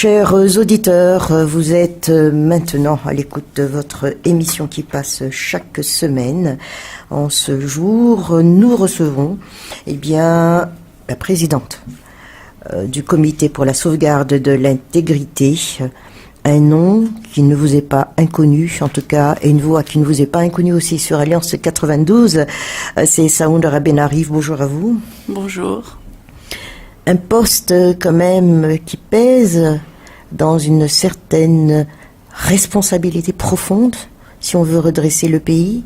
Chers auditeurs, vous êtes maintenant à l'écoute de votre émission qui passe chaque semaine. En ce jour, nous recevons la présidente du comité pour la sauvegarde de l'intégrité, un nom qui ne vous est pas inconnu, en tout cas, et une voix qui ne vous est pas inconnue aussi sur Alliance 92, c'est Saounda Benarif. Bonjour à vous. Bonjour. Un poste quand même qui pèse dans une certaine responsabilité profonde si on veut redresser le pays,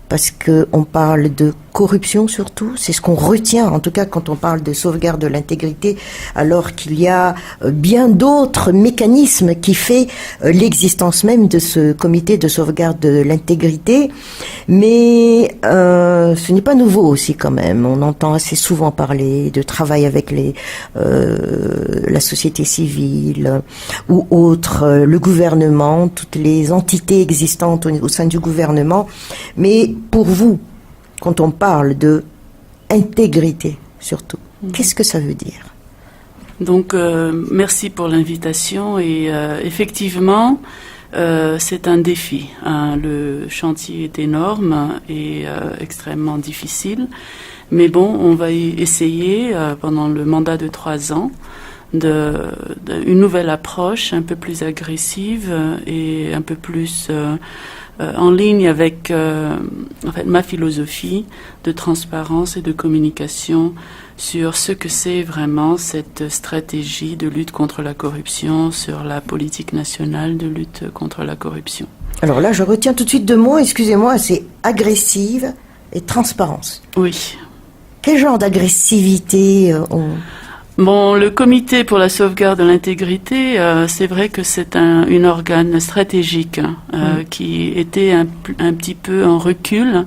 parce qu'on parle de corruption surtout, c'est ce qu'on retient en tout cas quand on parle de sauvegarde de l'intégrité, alors qu'il y a bien d'autres mécanismes qui fait l'existence même de ce comité de sauvegarde de l'intégrité, mais ce n'est pas nouveau aussi quand même. On entend assez souvent parler de travail avec la société civile ou autres, le gouvernement, toutes les entités existantes au sein du gouvernement, mais pour vous, quand on parle de intégrité, surtout, qu'est-ce que ça veut dire? Donc, merci pour l'invitation et effectivement, c'est un défi. Le chantier est énorme et extrêmement difficile, mais bon, on va essayer pendant le mandat de 3 ans une nouvelle approche un peu plus agressive et un peu plus en ligne avec ma philosophie de transparence et de communication sur ce que c'est vraiment cette stratégie de lutte contre la corruption, sur la politique nationale de lutte contre la corruption. Alors là, je retiens tout de suite 2 mots, excusez-moi, c'est agressive et transparence. Oui. Quel genre d'agressivité Bon, le comité pour la sauvegarde de l'intégrité, c'est vrai que c'est un organe stratégique qui était un petit peu en recul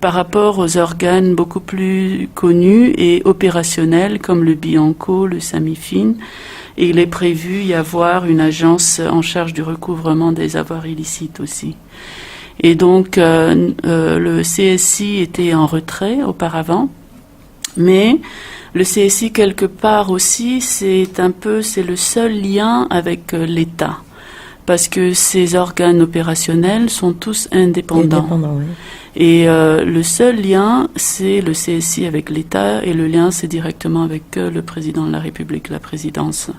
par rapport aux organes beaucoup plus connus et opérationnels comme le Bianco, le Samifin. Et il est prévu y avoir une agence en charge du recouvrement des avoirs illicites aussi. Et donc, le CSI était en retrait auparavant, mais le CSI, quelque part aussi, c'est le seul lien avec l'État. Parce que ces organes opérationnels sont tous indépendants. Oui. Et le seul lien, c'est le CSI avec l'État, et le lien, c'est directement avec le président de la République, la présidence.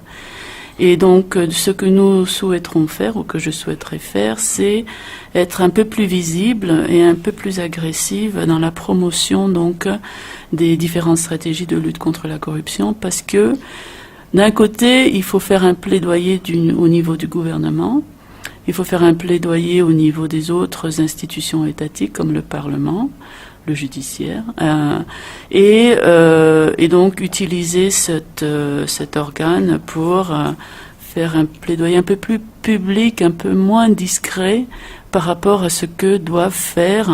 Et donc, ce que nous souhaiterons faire, ou que je souhaiterais faire, c'est être un peu plus visible et un peu plus agressive dans la promotion, donc, des différentes stratégies de lutte contre la corruption, parce que, d'un côté, il faut faire un plaidoyer au niveau du gouvernement, il faut faire un plaidoyer au niveau des autres institutions étatiques, comme le Parlement, le judiciaire, et donc utiliser cet organe pour faire un plaidoyer un peu plus public, un peu moins discret par rapport à ce que doit faire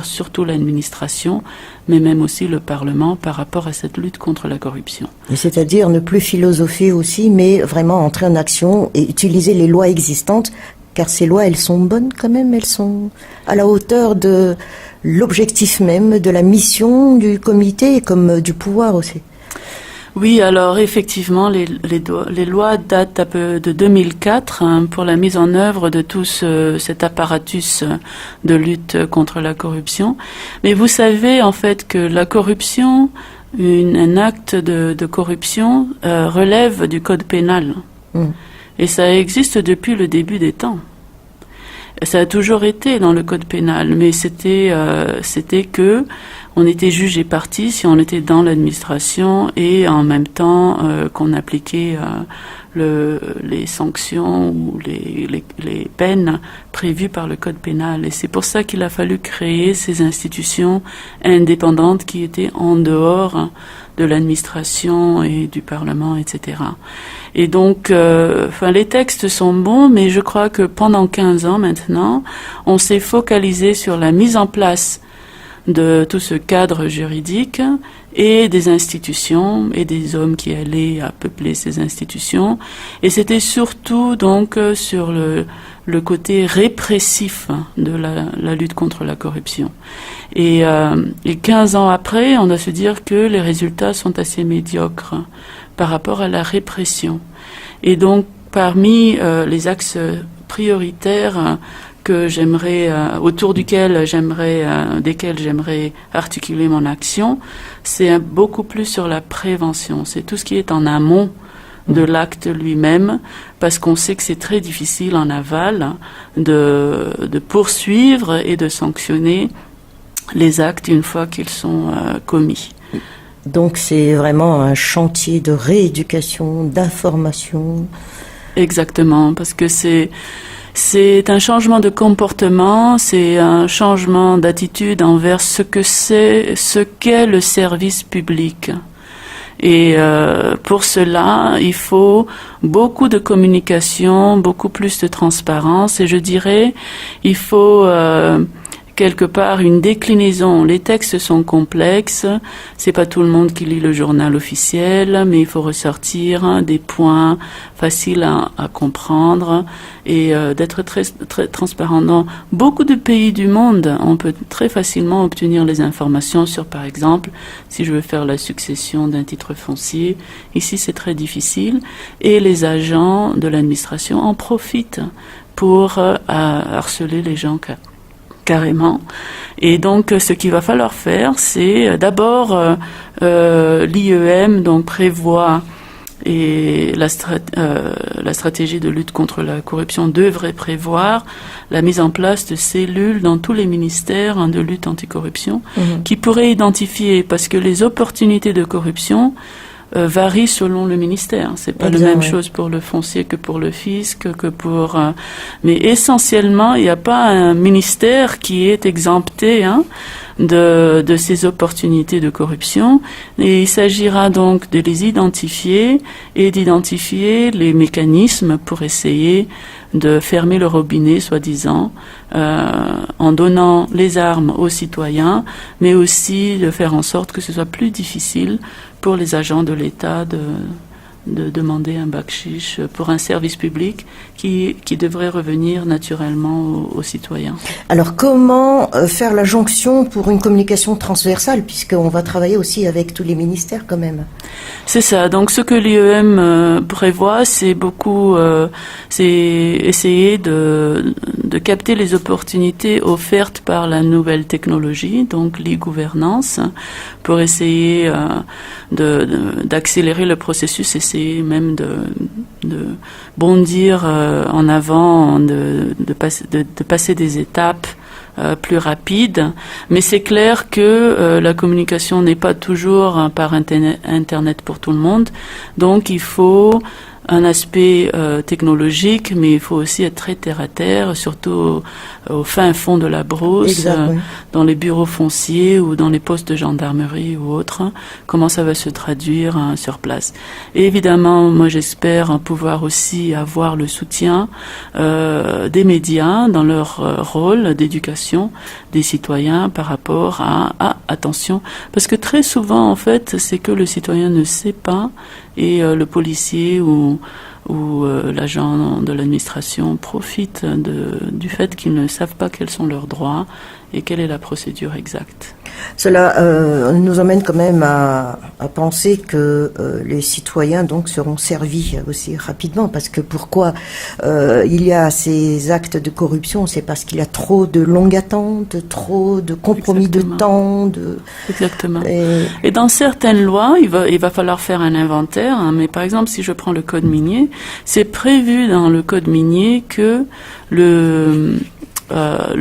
surtout l'administration, mais même aussi le Parlement par rapport à cette lutte contre la corruption. Et c'est-à-dire ne plus philosopher aussi, mais vraiment entrer en action et utiliser les lois existantes, car ces lois, elles sont bonnes quand même, elles sont à la hauteur de l'objectif même, de la mission du comité, comme du pouvoir aussi. Oui, alors effectivement, les lois datent un peu de 2004 pour la mise en œuvre de tout cet apparatus de lutte contre la corruption. Mais vous savez en fait que la corruption, un acte de corruption relève du code pénal. Et ça existe depuis le début des temps. Ça a toujours été dans le code pénal, mais c'était que on était juge et partie si on était dans l'administration et en même temps qu'on appliquait les sanctions ou les peines prévues par le code pénal. Et c'est pour ça qu'il a fallu créer ces institutions indépendantes qui étaient en dehors de l'administration et du Parlement, etc. Et donc, les textes sont bons, mais je crois que pendant 15 ans maintenant, on s'est focalisé sur la mise en place de tout ce cadre juridique et des institutions et des hommes qui allaient à peupler ces institutions. Et c'était surtout donc sur le côté répressif de la lutte contre la corruption. Et 15 ans après, on doit se dire que les résultats sont assez médiocres par rapport à la répression. Et donc, parmi les axes prioritaires que j'aimerais, autour desquels j'aimerais articuler mon action, c'est beaucoup plus sur la prévention. C'est tout ce qui est en amont de l'acte lui-même, parce qu'on sait que c'est très difficile en aval de poursuivre et de sanctionner les actes une fois qu'ils sont commis. Donc c'est vraiment un chantier de rééducation, d'information. Exactement, parce que c'est un changement de comportement, c'est un changement d'attitude envers ce qu'est le service public. Et pour cela, il faut beaucoup de communication, beaucoup plus de transparence, et je dirais, il faut quelque part une déclinaison. Les textes sont complexes, c'est pas tout le monde qui lit le journal officiel, mais il faut ressortir des points faciles à comprendre et d'être très transparent. Dans beaucoup de pays du monde, on peut très facilement obtenir les informations sur, par exemple, si je veux faire la succession d'un titre foncier. Ici, c'est très difficile et les agents de l'administration en profitent pour harceler les gens carrément. Et donc, ce qu'il va falloir faire, c'est d'abord l'IEM donc prévoit et la stratégie de lutte contre la corruption devrait prévoir la mise en place de cellules dans tous les ministères de lutte anticorruption qui pourraient identifier, parce que les opportunités de corruption varie selon le ministère. C'est pas la même chose pour le foncier que pour le fisc, que pour... mais essentiellement, il n'y a pas un ministère qui est exempté de ces opportunités de corruption. Et il s'agira donc de les identifier et d'identifier les mécanismes pour essayer de fermer le robinet, soi-disant, en donnant les armes aux citoyens, mais aussi de faire en sorte que ce soit plus difficile pour les agents de l'État de demander un bakshish pour un service public qui devrait revenir naturellement aux citoyens. Alors comment faire la jonction pour une communication transversale, puisqu'on va travailler aussi avec tous les ministères quand même? C'est ça. Donc ce que l'IEM prévoit, c'est essayer de capter les opportunités offertes par la nouvelle technologie, donc l'e-gouvernance, pour essayer d'accélérer le processus, essayer même de bondir en avant, de passer des étapes plus rapides. Mais c'est clair que la communication n'est pas toujours par Internet pour tout le monde. Donc il faut un aspect technologique, mais il faut aussi être très terre à terre, surtout au fin fond de la brousse, dans les bureaux fonciers ou dans les postes de gendarmerie ou autres, comment ça va se traduire sur place. Et évidemment, moi j'espère pouvoir aussi avoir le soutien des médias dans leur rôle d'éducation des citoyens par rapport à attention, parce que très souvent en fait c'est que le citoyen ne sait pas et le policier ou l'agent de l'administration profite du fait qu'ils ne savent pas quels sont leurs droits et quelle est la procédure exacte. Cela nous emmène quand même à penser que les citoyens donc seront servis aussi rapidement, parce que pourquoi il y a ces actes de corruption, c'est parce qu'il y a trop de longues attentes, trop de compromis de temps. Exactement. Et dans certaines lois, il va falloir faire un inventaire, mais par exemple, si je prends le code minier, c'est prévu dans le code minier que le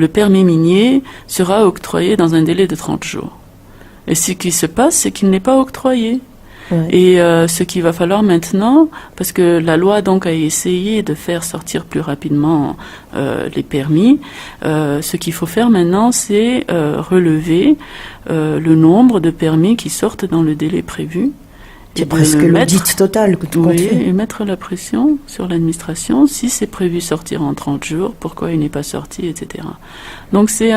permis minier sera octroyé dans un délai de 30 jours. Et ce qui se passe, c'est qu'il n'est pas octroyé. Ouais. Et ce qu'il va falloir maintenant, parce que la loi donc a essayé de faire sortir plus rapidement les permis, ce qu'il faut faire maintenant, c'est relever le nombre de permis qui sortent dans le délai prévu. C'est presque l'audit total que tout le monde fait. Et mettre la pression sur l'administration. Si c'est prévu sortir en 30 jours, pourquoi il n'est pas sorti, etc. Donc c'est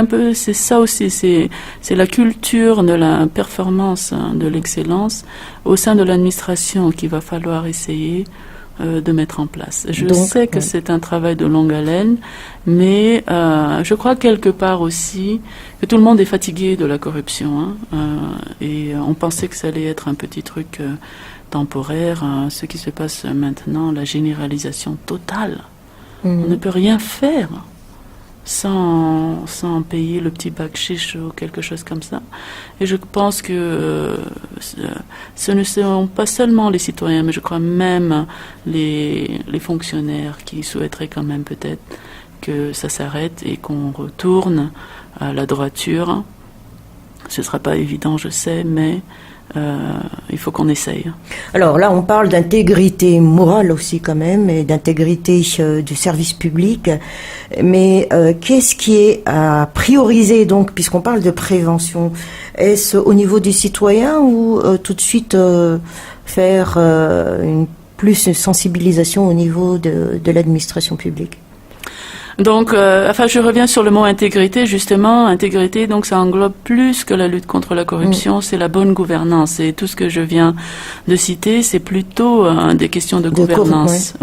ça aussi, c'est la culture de la performance, de l'excellence au sein de l'administration qu'il va falloir essayer de mettre en place. Je sais que c'est un travail de longue haleine, mais je crois quelque part aussi que tout le monde est fatigué de la corruption, et on pensait que ça allait être un petit truc temporaire. Ce qui se passe maintenant, la généralisation totale. On ne peut rien faire sans payer le petit bakshish ou quelque chose comme ça. Et je pense que ce ne sont pas seulement les citoyens, mais je crois même les fonctionnaires qui souhaiteraient quand même peut-être que ça s'arrête et qu'on retourne à la droiture. Ce ne sera pas évident, je sais, mais il faut qu'on essaye. Alors là, on parle d'intégrité morale aussi quand même, et d'intégrité du service public. Mais qu'est-ce qui est à prioriser donc, puisqu'on parle de prévention? Est-ce au niveau des citoyens ou tout de suite faire une sensibilisation au niveau de l'administration publique? Donc, je reviens sur le mot intégrité, justement. Intégrité, donc, ça englobe plus que la lutte contre la corruption, c'est la bonne gouvernance. Et tout ce que je viens de citer, c'est plutôt des questions de gouvernance,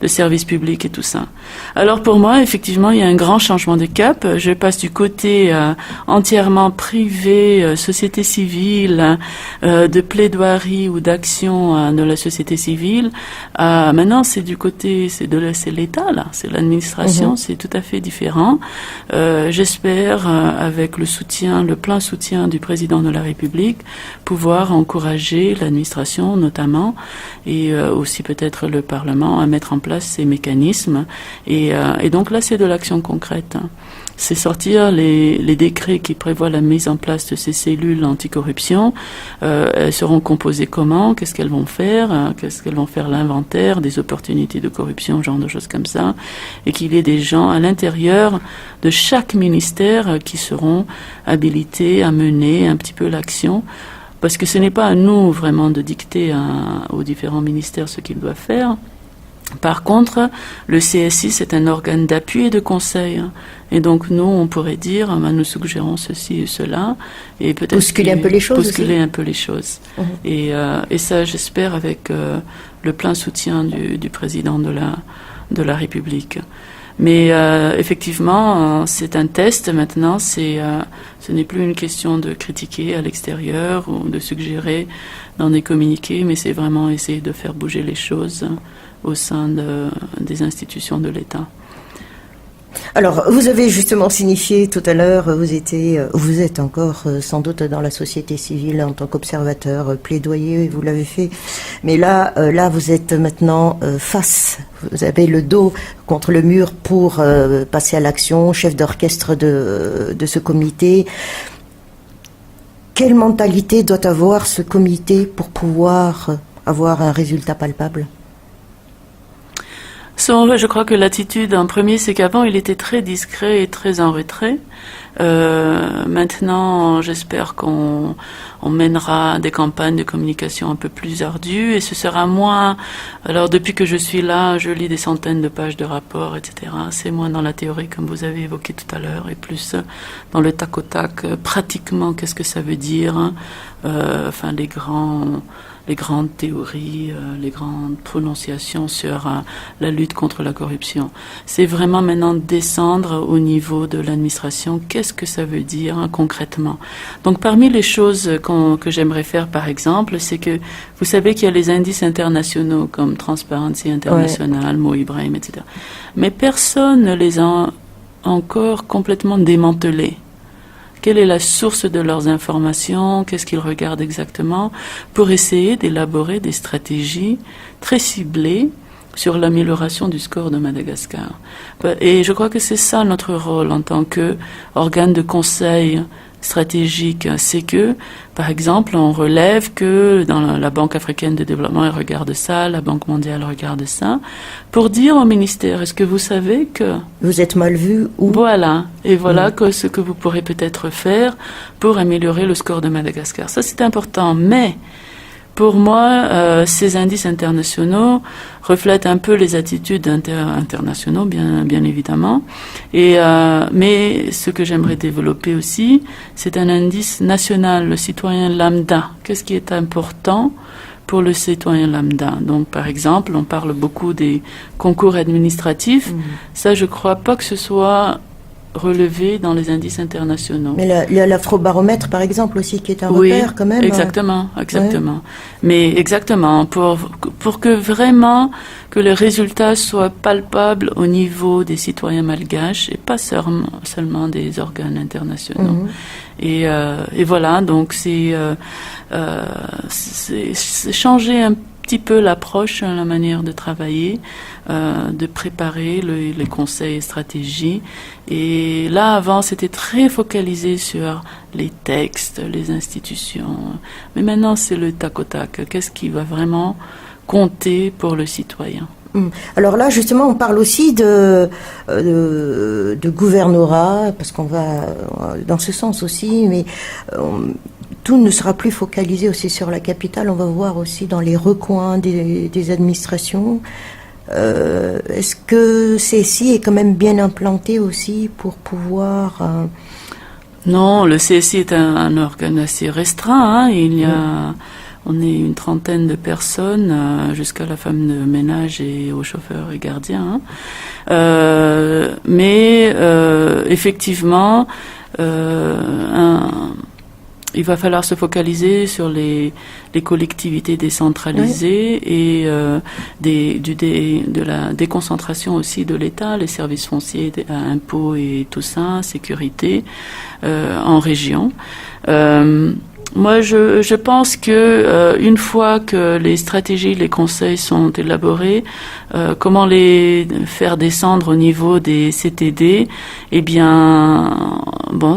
de service public et tout ça. Alors, pour moi, effectivement, il y a un grand changement de cap. Je passe du côté entièrement privé, société civile, de plaidoirie ou d'action de la société civile. Maintenant, c'est du côté, c'est l'État, là, c'est l'administration. C'est tout à fait différent. J'espère, avec le plein soutien du président de la République, pouvoir encourager l'administration notamment, et aussi peut-être le Parlement, à mettre en place ces mécanismes. Et donc là, c'est de l'action concrète. C'est sortir les décrets qui prévoient la mise en place de ces cellules anticorruption. Elles seront composées comment? Qu'est-ce qu'elles vont faire? Qu'est-ce qu'elles vont faire? L'inventaire des opportunités de corruption, genre de choses comme ça. Et qu'il y ait des gens à l'intérieur de chaque ministère qui seront habilités à mener un petit peu l'action. Parce que ce n'est pas à nous vraiment de dicter aux différents ministères ce qu'ils doivent faire. Par contre, le CSI, c'est un organe d'appui et de conseil. Et donc, nous, on pourrait dire, nous suggérons ceci et cela. Et peut-être bousculer un peu les choses. Bousculer un peu les choses. Et ça, j'espère, avec le plein soutien du président de la République. Mais effectivement, c'est un test maintenant. Ce n'est plus une question de critiquer à l'extérieur ou de suggérer dans des communiqués, mais c'est vraiment essayer de faire bouger les choses au sein des institutions de l'État. Alors, vous avez justement signifié tout à l'heure, vous êtes encore sans doute dans la société civile en tant qu'observateur, plaidoyer, vous l'avez fait. Mais là, vous êtes maintenant face. Vous avez le dos contre le mur pour passer à l'action, chef d'orchestre de ce comité. Quelle mentalité doit avoir ce comité pour pouvoir avoir un résultat palpable? Je crois que l'attitude en premier, c'est qu'avant, il était très discret et très en retrait. Maintenant, j'espère qu'on mènera des campagnes de communication un peu plus ardues et ce sera moins... Alors, depuis que je suis là, je lis des centaines de pages de rapports, etc. C'est moins dans la théorie, comme vous avez évoqué tout à l'heure, et plus dans le tac au tac, pratiquement, qu'est-ce que ça veut dire, les grandes théories, les grandes prononciations sur la lutte contre la corruption. C'est vraiment maintenant descendre au niveau de l'administration. Qu'est-ce que ça veut dire concrètement? Donc parmi les choses que j'aimerais faire, par exemple, c'est que vous savez qu'il y a les indices internationaux comme Transparency International, Mo Ibrahim, etc. Mais personne ne les a encore complètement démantelés. Quelle est la source de leurs informations? Qu'est-ce qu'ils regardent exactement? Pour essayer d'élaborer des stratégies très ciblées sur l'amélioration du score de Madagascar. Et je crois que c'est ça notre rôle en tant qu'organe de conseil stratégique, c'est que, par exemple, on relève que dans la Banque africaine de développement, elle regarde ça, la Banque mondiale regarde ça, pour dire au ministère, est-ce que vous savez que... Vous êtes mal vu ou... Voilà, et voilà ce que vous pourrez peut-être faire pour améliorer le score de Madagascar. Ça, c'est important, mais Pour moi, ces indices internationaux reflètent un peu les attitudes internationaux, bien évidemment. Mais ce que j'aimerais développer aussi, c'est un indice national, le citoyen lambda. Qu'est-ce qui est important pour le citoyen lambda? Donc, par exemple, on parle beaucoup des concours administratifs. Ça, je crois pas que ce soit relevé dans les indices internationaux. Mais l'afrobaromètre, par exemple, aussi, qui est un repère, quand même. Exactement. Mais exactement, pour que vraiment que les résultats soient palpables au niveau des citoyens malgaches et pas seulement des organes internationaux. Et voilà, donc c'est changer un petit peu l'approche, la manière de travailler, de préparer les conseils et stratégies. Et là, avant, c'était très focalisé sur les textes, les institutions. Mais maintenant, c'est le tac au tac. Qu'est-ce qui va vraiment compter pour le citoyen? Alors là, justement, on parle aussi de gouvernorat, parce qu'on va dans ce sens aussi, mais tout ne sera plus focalisé aussi sur la capitale. On va voir aussi dans les recoins des administrations. Est-ce que CSI est quand même bien implanté aussi pour pouvoir... Non, le CSI est un organe assez restreint. On est une trentaine de personnes, jusqu'à la femme de ménage et aux chauffeurs et gardiens. Mais effectivement, il va falloir se focaliser sur les collectivités décentralisées et de la déconcentration aussi de l'État, les services fonciers, impôts et tout ça, sécurité en région. Moi, je pense que une fois que les stratégies, les conseils sont élaborés, comment les faire descendre au niveau des CTD? Eh bien,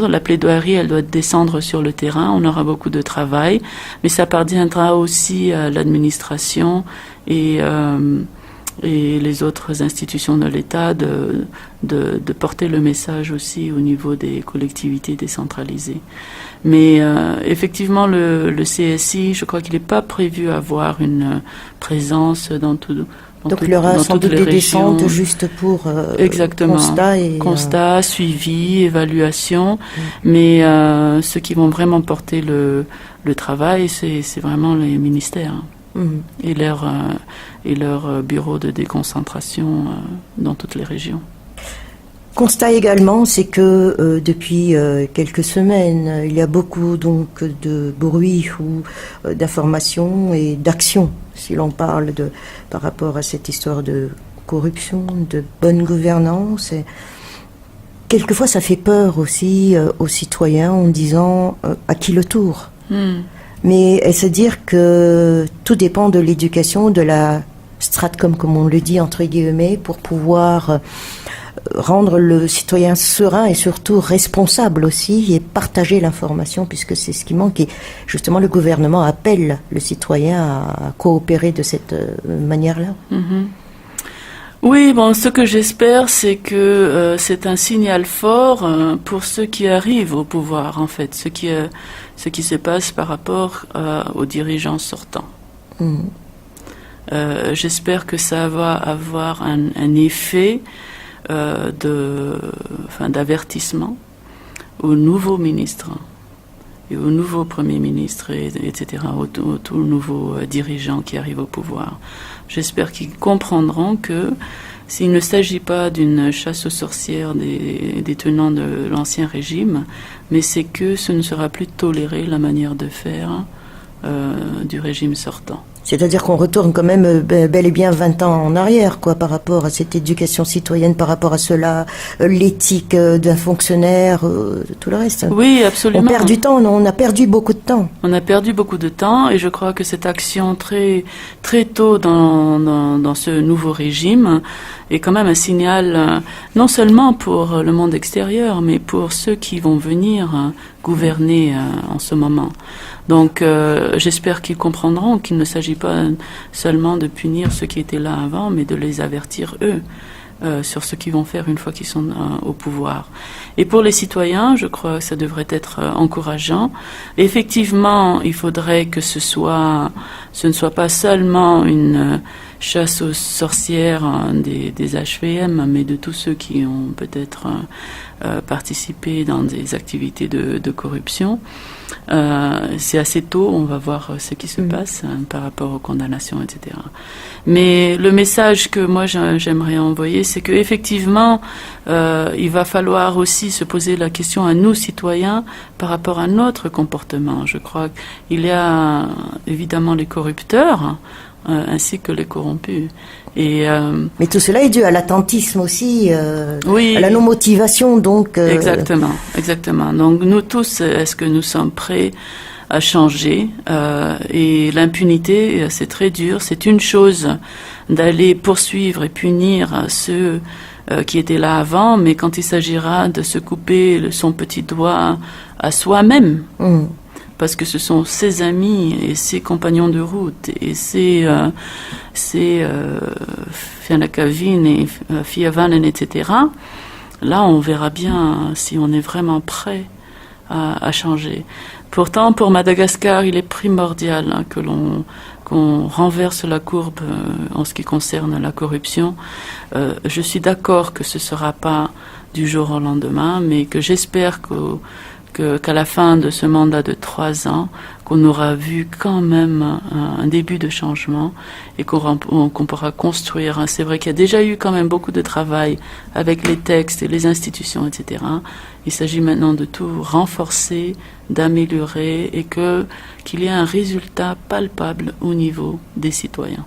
la plaidoirie, elle doit descendre sur le terrain. On aura beaucoup de travail, mais ça appartiendra aussi à l'administration et les autres institutions de l'État de porter le message aussi au niveau des collectivités décentralisées. Mais effectivement, le CSI, je crois qu'il n'est pas prévu avoir une présence dans tout. Donc il y aura sans doute des descentes juste pour constat, suivi, évaluation. Mais ceux qui vont vraiment porter le travail, c'est vraiment les ministères. Et leur bureau de déconcentration dans toutes les régions. Constat également, c'est que depuis quelques semaines, il y a beaucoup donc de bruit ou d'informations et d'actions, si l'on parle par rapport à cette histoire de corruption, de bonne gouvernance. Et quelquefois, ça fait peur aussi aux citoyens en disant à qui le tour. Mais se dire que tout dépend de l'éducation, de la stratcom, comme on le dit entre guillemets, pour pouvoir rendre le citoyen serein et surtout responsable aussi et partager l'information, puisque c'est ce qui manque. Et justement, le gouvernement appelle le citoyen à coopérer de cette manière-là. Oui, ce que j'espère, c'est que c'est un signal fort pour ceux qui arrivent au pouvoir, en fait, ce qui se passe par rapport aux dirigeants sortants. J'espère que ça va avoir un effet d'avertissement aux nouveaux ministres et aux nouveaux premiers ministres, etc., aux tout nouveaux dirigeants qui arrivent au pouvoir. J'espère qu'ils comprendront que s'il ne s'agit pas d'une chasse aux sorcières des tenants de l'ancien régime, mais c'est que ce ne sera plus toléré la manière de faire du régime sortant. C'est-à-dire qu'on retourne quand même bel et bien 20 ans en arrière, quoi, par rapport à cette éducation citoyenne, par rapport à cela, l'éthique d'un fonctionnaire, tout le reste. Oui, absolument. On perd du temps, on a perdu beaucoup de temps. On a perdu beaucoup de temps et je crois que cette action très, très tôt dans ce nouveau régime est quand même un signal, non seulement pour le monde extérieur, mais pour ceux qui vont venir gouverner en ce moment. Donc j'espère qu'ils comprendront qu'il ne s'agit pas seulement de punir ceux qui étaient là avant, mais de les avertir eux sur ce qu'ils vont faire une fois qu'ils sont au pouvoir. Et pour les citoyens, je crois que ça devrait être encourageant. Effectivement, il faudrait que ce soit ce ne soit pas seulement une chasse aux sorcières des HVM, mais de tous ceux qui ont peut-être participé dans des activités de corruption. C'est assez tôt, on va voir ce qui se passe par rapport aux condamnations, etc. Mais le message que moi j'aimerais envoyer, c'est qu'effectivement, il va falloir aussi se poser la question à nous, citoyens, par rapport à notre comportement. Je crois qu'il y a évidemment les corrupteurs, ainsi que les corrompus. Mais tout cela est dû à l'attentisme aussi, oui, à la non-motivation, donc... Exactement. Donc nous tous, est-ce que nous sommes prêts à changer? Et l'impunité, c'est très dur. C'est une chose d'aller poursuivre et punir ceux qui étaient là avant, mais quand il s'agira de se couper son petit doigt à soi-même... parce que ce sont ses amis et ses compagnons de route et ses Fianakavin et Fiavanen, etc. Là, on verra bien si on est vraiment prêt à changer. Pourtant, pour Madagascar, il est primordial qu'on renverse la courbe en ce qui concerne la corruption. Je suis d'accord que ce ne sera pas du jour au lendemain, mais que j'espère qu'à la fin de ce mandat de 3 ans, qu'on aura vu quand même un début de changement et qu'on pourra construire. C'est vrai qu'il y a déjà eu quand même beaucoup de travail avec les textes et les institutions, etc. Il s'agit maintenant de tout renforcer, d'améliorer et qu'il y ait un résultat palpable au niveau des citoyens.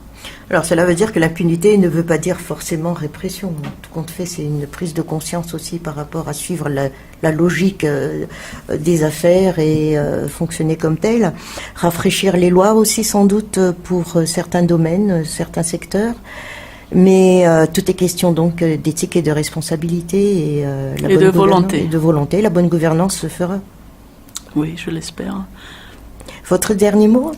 Alors cela veut dire que l'impunité ne veut pas dire forcément répression. Tout compte fait, c'est une prise de conscience aussi par rapport à suivre la logique des affaires et fonctionner comme tel. Rafraîchir les lois aussi sans doute pour certains domaines, certains secteurs. Mais tout est question donc d'éthique et de responsabilité et, de volonté. Et de volonté. La bonne gouvernance se fera. Oui, je l'espère. Votre dernier mot ?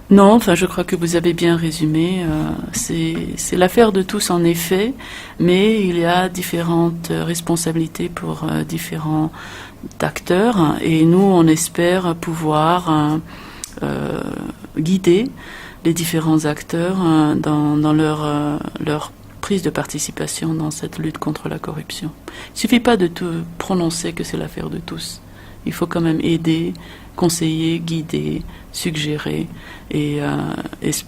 Non, enfin, je crois que vous avez bien résumé. C'est l'affaire de tous, en effet, mais il y a différentes responsabilités pour différents acteurs, et nous, on espère pouvoir guider les différents acteurs dans leur prise de participation dans cette lutte contre la corruption. Il ne suffit pas de tout prononcer que c'est l'affaire de tous. Il faut quand même aider, conseiller, guider, suggérer, et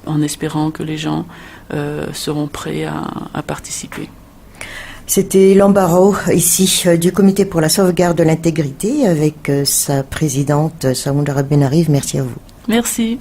en espérant que les gens seront prêts à participer. C'était Lambaro, ici, du Comité pour la sauvegarde de l'intégrité, avec sa présidente, Saoundara Benarive. Merci à vous. Merci.